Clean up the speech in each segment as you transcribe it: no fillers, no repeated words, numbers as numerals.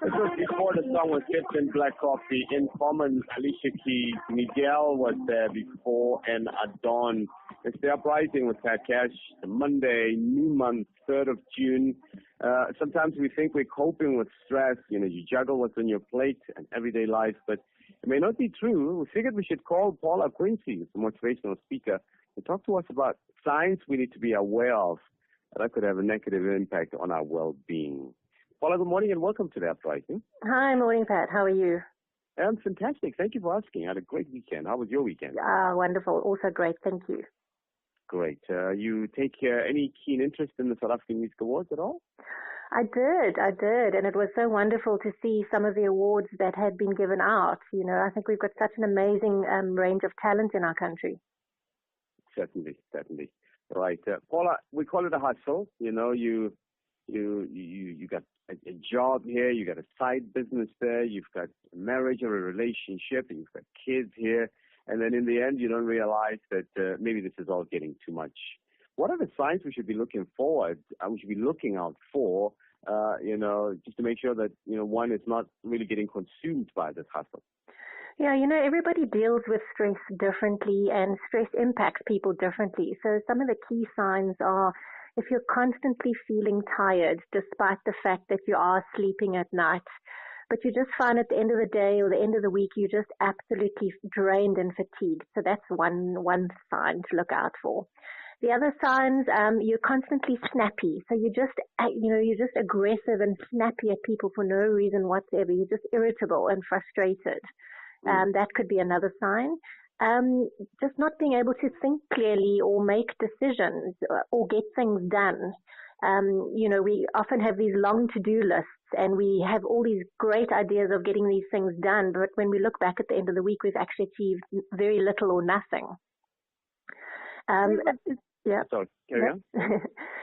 This was before the song was Tips and Black Coffee. Informant, Alicia Keys, Miguel was there before, and Adon. It's the Uprising with Pat Cash. Monday, new month, 3rd of June. Sometimes we think we're coping with stress. You juggle what's on your plate and everyday life, but it may not be true. We figured we should call Paula Quinsee, the motivational speaker, to talk to us about signs we need to be aware of that could have a negative impact on our well-being. Paula, good morning and welcome to the Uprising. Hi, morning, Pat. How are you? I'm fantastic. Thank you for asking. I had a great weekend. How was your weekend? Wonderful. Also great. Thank you. Great. You take any keen interest in the South African Music Awards at all? I did. And it was so wonderful to see some of the awards that had been given out. I think we've got such an amazing range of talent in our country. Certainly. Right. Paula, we call it a hustle. You got a job here, you got a side business there, you've got a marriage or a relationship, and you've got kids here, and then in the end you don't realize that maybe this is all getting too much. What are the signs we should be looking out for, just to make sure that, one is not really getting consumed by this hustle? Yeah, everybody deals with stress differently, and stress impacts people differently. So some of the key signs are if you're constantly feeling tired, despite the fact that you are sleeping at night, but you just find at the end of the day or the end of the week, you're just absolutely drained and fatigued. So that's one sign to look out for. The other signs, you're constantly snappy. So you're just aggressive and snappy at people for no reason whatsoever. You're just irritable and frustrated. That could be another sign. Just not being able to think clearly or make decisions or get things done. We often have these long to-do lists and we have all these great ideas of getting these things done, but when we look back at the end of the week, we've actually achieved very little or nothing. Yeah. Sorry, carry on.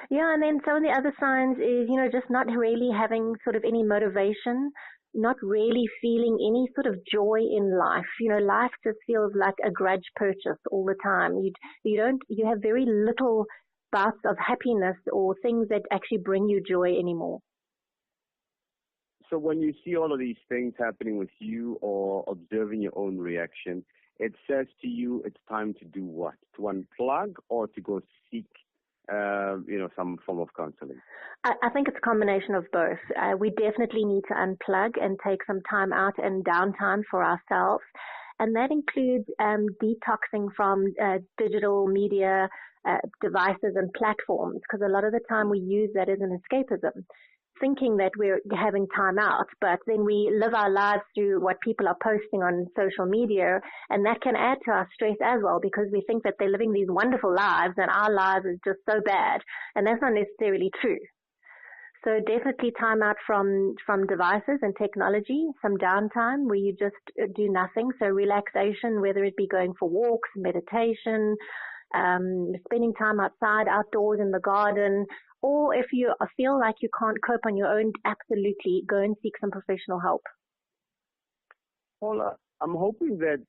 Yeah, and then some of the other signs is, just not really having sort of any motivation, not really feeling any sort of joy in life. Life just feels like a grudge purchase all the time. You have very little bouts of happiness or things that actually bring you joy anymore. So when you see all of these things happening with you or observing your own reaction, it says to you it's time to do what? To unplug or to go seek some form of counseling? I think it's a combination of both. We definitely need to unplug and take some time out and downtime for ourselves. And that includes detoxing from digital media devices and platforms, because a lot of the time we use that as an escapism, thinking that we're having time out, but then we live our lives through what people are posting on social media, and that can add to our stress as well, because we think that they're living these wonderful lives and our lives is just so bad, and that's not necessarily true. So definitely time out from devices and technology, some downtime where you just do nothing. So relaxation, whether it be going for walks, meditation, spending time outside, outdoors in the garden, or if you feel like you can't cope on your own, absolutely go and seek some professional help. Paula, I'm hoping that,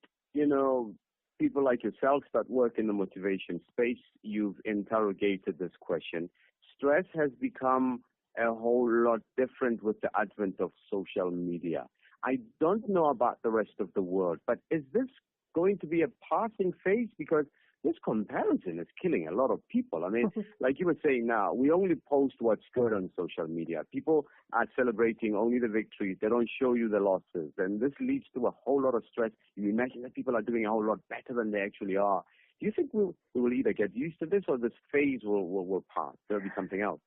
people like yourself that work in the motivation space, you've interrogated this question. Stress has become a whole lot different with the advent of social media. I don't know about the rest of the world, but is this going to be a passing phase? Because this comparison is killing a lot of people. I mean, like you were saying now, we only post what's good on social media. People are celebrating only the victories. They don't show you the losses. And this leads to a whole lot of stress. You imagine that people are doing a whole lot better than they actually are. Do you think we will either get used to this or this phase will pass? There'll be something else.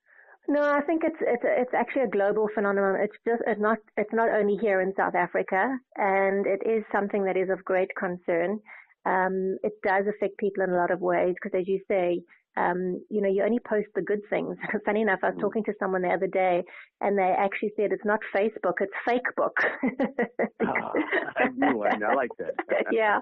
No, I think it's actually a global phenomenon. It's not only here in South Africa, and it is something that is of great concern. It does affect people in a lot of ways because, as you say, you only post the good things. Funny enough, I was talking to someone the other day, and they actually said it's not Facebook, it's fake book. I like that. Yeah.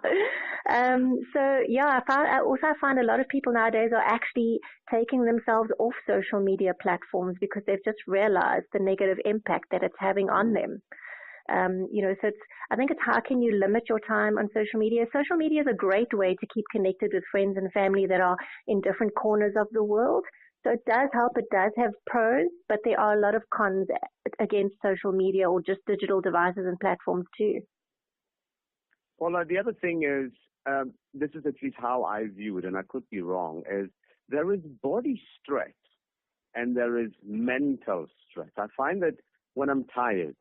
I find a lot of people nowadays are actually taking themselves off social media platforms because they've just realized the negative impact that it's having on them. I think it's how can you limit your time on social media. Social media is a great way to keep connected with friends and family that are in different corners of the world. So it does help. It does have pros, but there are a lot of cons against social media or just digital devices and platforms too. Paula, the other thing is, this is at least how I view it, and I could be wrong, is there is body stress and there is mental stress. I find that when I'm tired,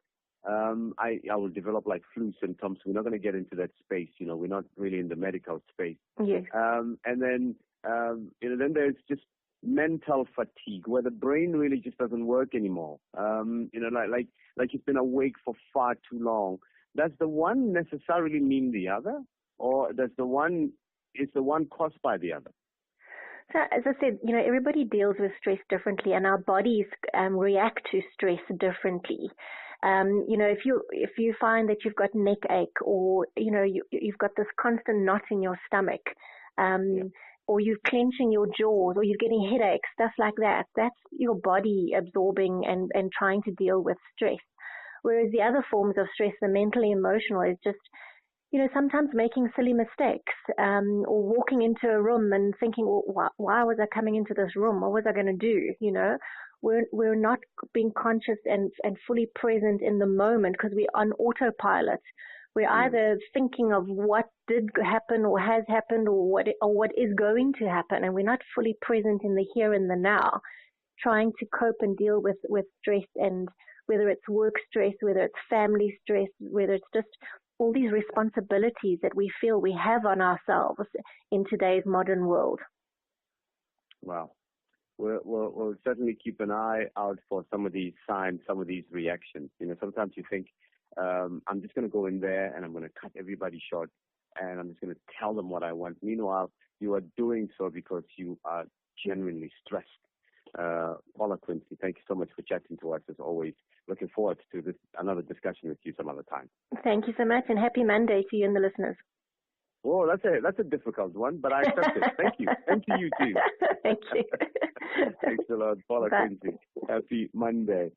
I will develop like flu symptoms. We're not going to get into that space. We're not really in the medical space. Yes. And then, then there's just mental fatigue where the brain really just doesn't work anymore. Like you've been awake for far too long. Does the one necessarily mean the other, or is the one caused by the other? So as I said, everybody deals with stress differently, and our bodies react to stress differently. If you find that you've got neck ache, or you've got this constant knot in your stomach, or you're clenching your jaws, or you're getting headaches, stuff like that, that's your body absorbing and trying to deal with stress. Whereas the other forms of stress, the mentally emotional, is just, sometimes making silly mistakes, or walking into a room and thinking, well, why was I coming into this room? What was I going to do? We're not being conscious and fully present in the moment because we're on autopilot. We're either thinking of what did happen or has happened or what is going to happen, and we're not fully present in the here and the now, trying to cope and deal with stress, and whether it's work stress, whether it's family stress, whether it's just all these responsibilities that we feel we have on ourselves in today's modern world. Wow. We'll certainly keep an eye out for some of these signs, some of these reactions. Sometimes you think, I'm just going to go in there and I'm going to cut everybody short and I'm just going to tell them what I want. Meanwhile, you are doing so because you are genuinely stressed. Paula Quinsee, thank you so much for chatting to us as always. Looking forward to another discussion with you some other time. Thank you so much, and happy Monday to you and the listeners. Oh, that's a difficult one, but I accept it. Thank you. And to you too. Thank you. Thanks a lot, Paula Quinsee. Happy Monday.